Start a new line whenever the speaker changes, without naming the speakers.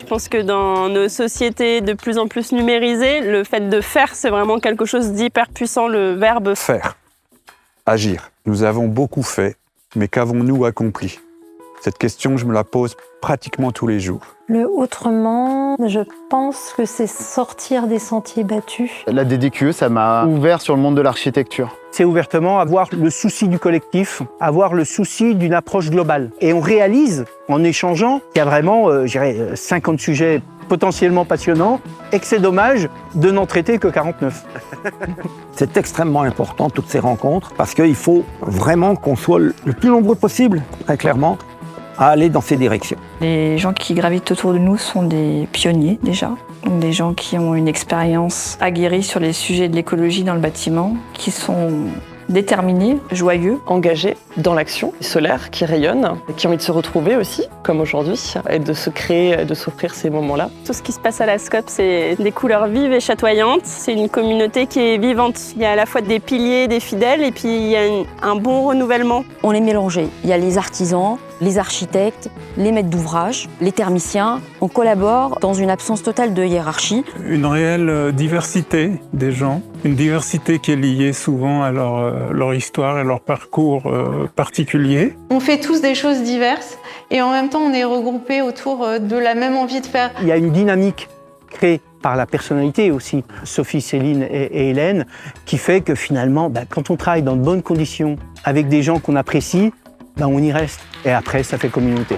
pense que dans nos sociétés de plus en plus numérisées, le fait de faire, c'est vraiment quelque chose d'hyper puissant, le verbe.
Faire, agir. Nous avons beaucoup fait, mais qu'avons-nous accompli? Cette question, je me la pose pratiquement tous les jours.
Le autrement, je pense que c'est sortir des sentiers battus.
La DDQE, ça m'a ouvert sur le monde de l'architecture.
C'est ouvertement avoir le souci du collectif, avoir le souci d'une approche globale. Et on réalise, en échangeant, qu'il y a vraiment, 50 sujets potentiellement passionnants, et que c'est dommage de n'en traiter que 49.
C'est extrêmement important, toutes ces rencontres, parce qu'il faut vraiment qu'on soit le plus nombreux possible, très clairement, à aller dans ces directions.
Les gens qui gravitent autour de nous sont des pionniers déjà, donc des gens qui ont une expérience aguerrie sur les sujets de l'écologie dans le bâtiment, qui sont déterminés, joyeux.
Engagés dans l'action, solaire, qui rayonnent, qui ont envie de se retrouver aussi, comme aujourd'hui, et de se créer, de s'offrir ces moments-là.
Tout ce qui se passe à la SCOP, c'est des couleurs vives et chatoyantes. C'est une communauté qui est vivante. Il y a à la fois des piliers, des fidèles, et puis il y a un bon renouvellement.
On est mélangés. Il y a les artisans, les architectes, les maîtres d'ouvrage, les thermiciens. On collabore dans une absence totale de hiérarchie.
Une réelle diversité des gens, une diversité qui est liée souvent à leur histoire et leur parcours particulier.
On fait tous des choses diverses et en même temps on est regroupés autour de la même envie de faire.
Il y a une dynamique créée par la personnalité aussi, Sophie, Céline et Hélène, qui fait que finalement, quand on travaille dans de bonnes conditions, avec des gens qu'on apprécie, on y reste. Et après, ça fait communauté.